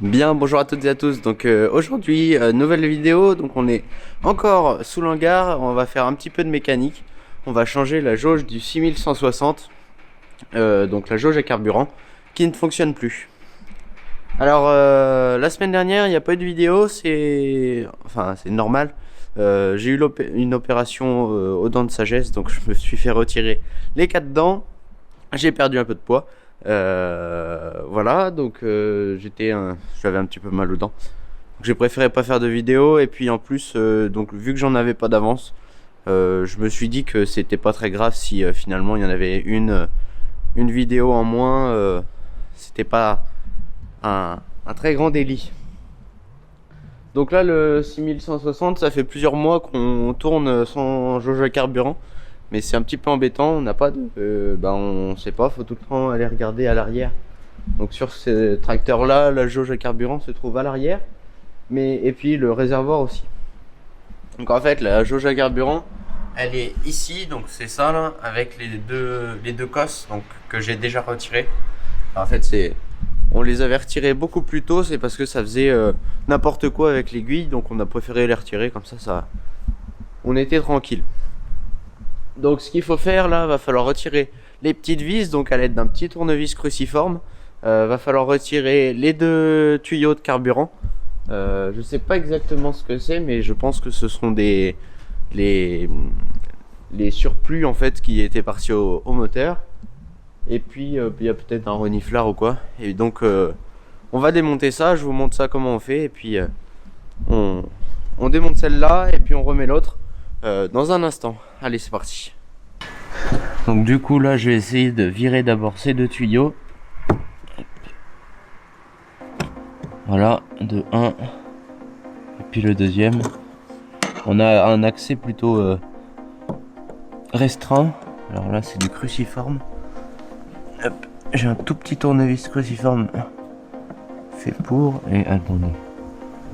Bien, bonjour à toutes et à tous. Donc aujourd'hui, nouvelle vidéo. Donc on est encore sous l'hangar. On va faire un petit peu de mécanique. On va changer la jauge du 6160, donc la jauge à carburant, qui ne fonctionne plus. Alors la semaine dernière, il n'y a pas eu de vidéo. C'est normal. J'ai eu une opération aux dents de sagesse, donc je me suis fait retirer les 4 dents. J'ai perdu un peu de poids. Voilà, donc j'avais un petit peu mal aux dents. Donc j'ai préféré pas faire de vidéo et puis en plus, donc vu que j'en avais pas d'avance, je me suis dit que c'était pas très grave si finalement il y en avait une vidéo en moins. C'était pas un très grand délit. Donc là, le 6160, ça fait plusieurs mois qu'on tourne sans jauge à carburant. Mais c'est un petit peu embêtant, on n'a pas de... on sait pas, faut tout le temps aller regarder à l'arrière. Donc sur ce tracteur là, la jauge à carburant se trouve à l'arrière. Et puis le réservoir aussi. Donc en fait, la jauge à carburant, elle est ici, donc c'est ça là, avec les deux cosses donc, que j'ai déjà retirées. En fait, on les avait retirés beaucoup plus tôt, c'est parce que ça faisait n'importe quoi avec l'aiguille, donc on a préféré les retirer, comme ça on était tranquille. Donc ce qu'il faut faire là, va falloir retirer les petites vis, donc à l'aide d'un petit tournevis cruciforme. Va falloir retirer les deux tuyaux de carburant. Je sais pas exactement ce que c'est, mais je pense que ce sont les surplus en fait qui étaient partis au moteur. Et puis il y a peut-être un reniflard ou quoi. Et donc on va démonter ça, je vous montre ça comment on fait. Et puis on démonte celle-là et puis on remet l'autre dans un instant. Allez, c'est parti. Donc du coup là je vais essayer de virer d'abord ces deux tuyaux. Voilà, de 1 et puis le deuxième. On a un accès plutôt restreint. Alors là c'est du cruciforme. Hop, j'ai un tout petit tournevis cruciforme fait pour. Et attendez.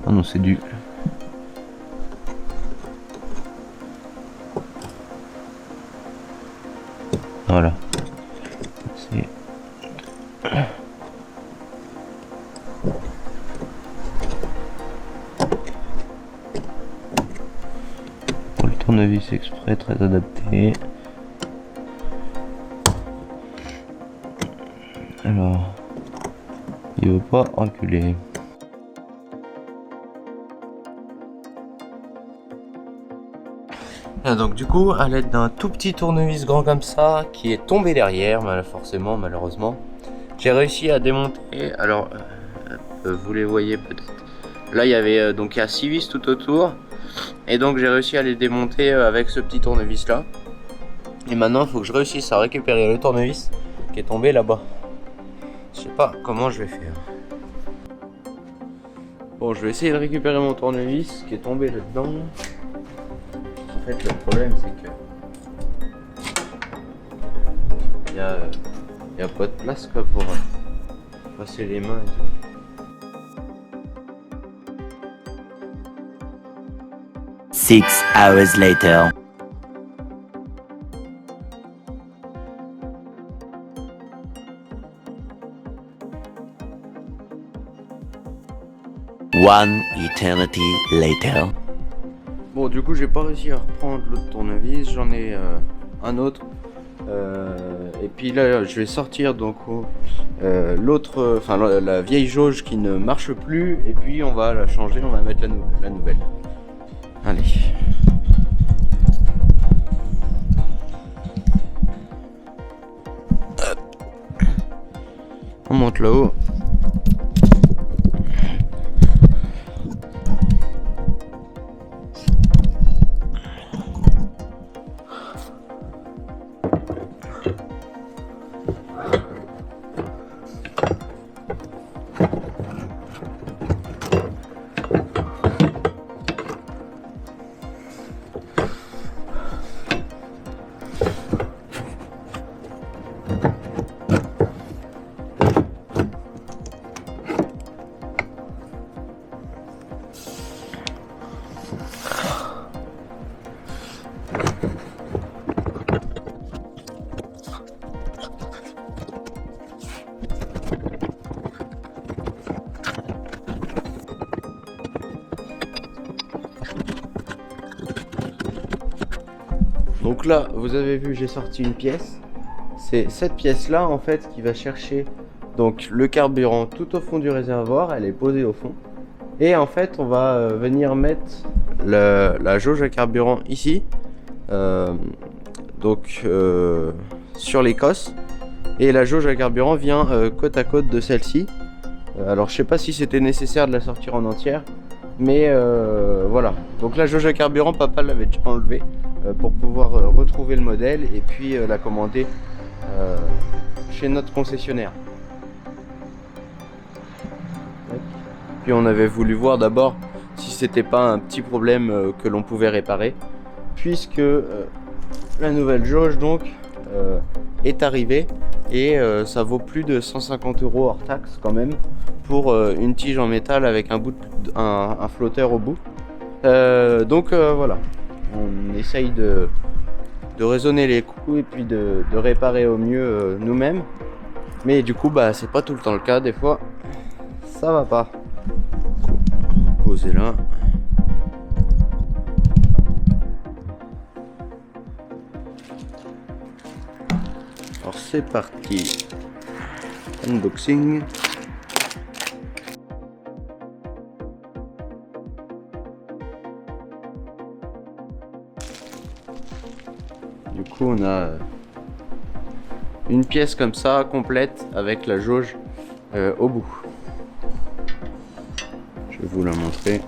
Ah non, c'est du... Voilà. C'est... Pour le tournevis exprès, très adapté. Alors... Il veut pas reculer. Donc du coup, à l'aide d'un tout petit tournevis grand comme ça, qui est tombé derrière, forcément, malheureusement, j'ai réussi à démonter. Alors, vous les voyez peut-être. Là, il y avait donc il y a 6 vis tout autour, et donc j'ai réussi à les démonter avec ce petit tournevis là. Et maintenant, il faut que je réussisse à récupérer le tournevis qui est tombé là-bas. Je sais pas comment je vais faire. Bon, je vais essayer de récupérer mon tournevis qui est tombé là-dedans. En fait, le problème, c'est que il y a pas de place quoi pour passer les mains et tout. 6 hours later. One eternity later. Bon, du coup, j'ai pas réussi à reprendre l'autre tournevis, j'en ai un autre. Et puis là, je vais sortir donc l'autre, la vieille jauge qui ne marche plus, et puis on va la changer, on va mettre la nouvelle. Allez. Hop. On monte là-haut. Donc là, vous avez vu, j'ai sorti une pièce. C'est cette pièce-là, en fait, qui va chercher donc le carburant tout au fond du réservoir. Elle est posée au fond. Et en fait, on va venir mettre la jauge à carburant ici. Sur les cosses. Et la jauge à carburant vient côte à côte de celle-ci. Alors je sais pas si c'était nécessaire de la sortir en entière, mais voilà. Donc la jauge à carburant, papa l'avait déjà enlevée pour pouvoir retrouver le modèle et puis la commander chez notre concessionnaire. Puis on avait voulu voir d'abord si c'était pas un petit problème que l'on pouvait réparer, puisque la nouvelle jauge donc est arrivée et ça vaut plus de 150 € hors taxe quand même pour une tige en métal avec un flotteur au bout. Voilà, on essaye de raisonner les coûts et puis de réparer au mieux nous-mêmes, mais du coup bah c'est pas tout le temps le cas, des fois ça va pas. Poser là. Alors c'est parti. Unboxing. Du coup on a une pièce comme ça complète avec la jauge au bout. Je vais vous la montrer.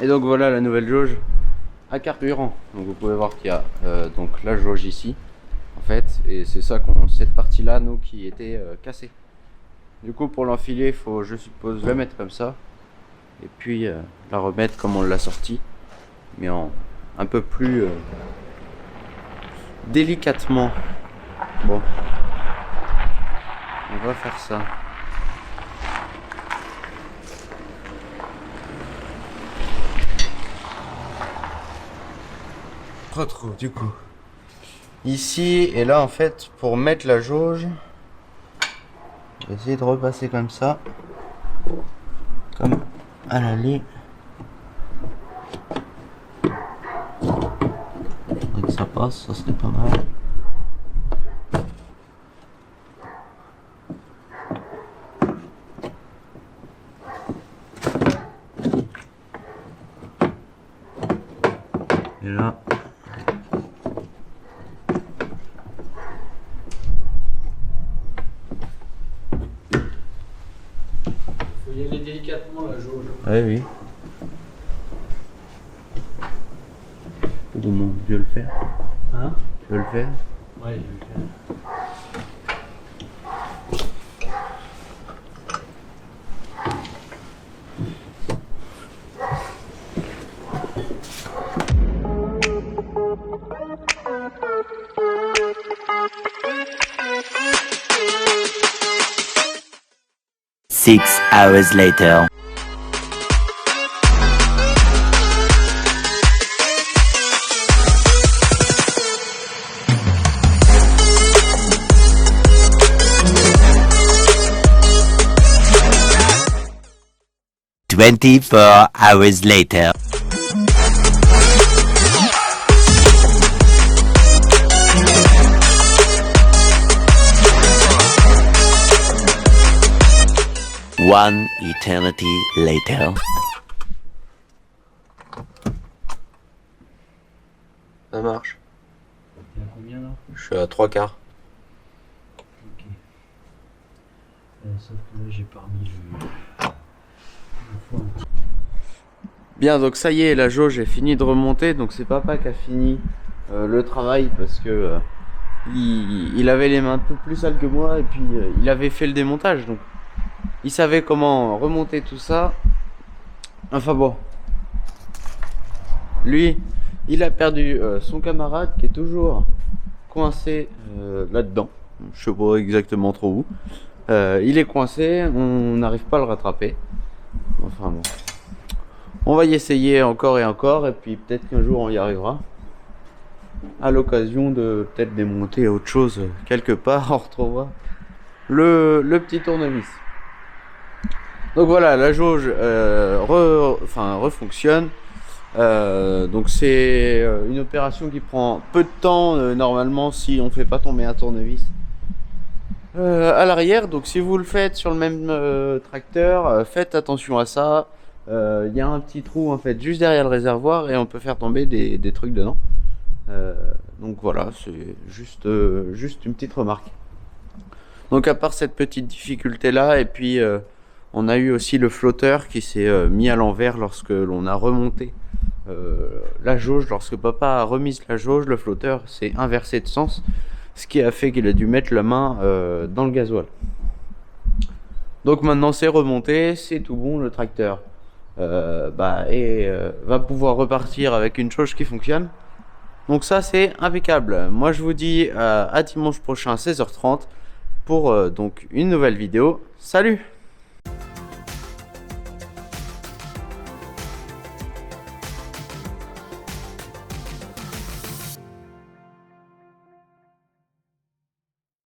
Et donc voilà la nouvelle jauge à carburant. Donc vous pouvez voir qu'il y a donc la jauge ici en fait, et c'est ça cette partie là nous qui était cassée. Du coup pour l'enfiler il faut, je suppose, la mettre comme ça et puis la remettre comme on l'a sorti, mais en un peu plus délicatement. Bon, on va faire ça. Retrouve du coup ici et là en fait pour mettre la jauge, je vais essayer de repasser comme ça, comme à la ligne, et que ça passe, ça serait pas mal. Et là faut y aller délicatement la jauge. ouais, oui. Comment tu veux le faire? Hein? Tu veux le faire? Ouais, je vais le faire. 6 hours later. "24 hours later." One eternity later. Ça marche. Il y a combien là? Je suis à 3/4. Ok. Sauf que là j'ai pas remis le foin. Bien, donc ça y est, la jauge est finie de remonter. Donc c'est papa qui a fini le travail parce que il avait les mains un peu plus sales que moi et puis il avait fait le démontage, donc il savait comment remonter tout ça. Enfin bon, lui il a perdu son camarade qui est toujours coincé là-dedans. Je sais pas exactement trop où. Il est coincé, on n'arrive pas à le rattraper. Enfin bon. On va y essayer encore et encore, et puis peut-être qu'un jour on y arrivera. À l'occasion de peut-être démonter autre chose quelque part, on retrouvera le petit tournevis. Donc voilà, la jauge refonctionne. Donc c'est une opération qui prend peu de temps normalement si on fait pas tomber un tournevis à l'arrière. Donc si vous le faites sur le même tracteur, faites attention à ça. Il y a un petit trou en fait juste derrière le réservoir et on peut faire tomber des trucs dedans. Donc voilà, c'est juste une petite remarque. Donc à part cette petite difficulté là, et puis on a eu aussi le flotteur qui s'est mis à l'envers lorsque l'on a remonté la jauge. Lorsque papa a remis la jauge, le flotteur s'est inversé de sens, ce qui a fait qu'il a dû mettre la main dans le gasoil. Donc maintenant c'est remonté, c'est tout bon, le tracteur va pouvoir repartir avec une jauge qui fonctionne. Donc ça c'est impeccable. Moi je vous dis à dimanche prochain à 16h30 pour donc une nouvelle vidéo. Salut!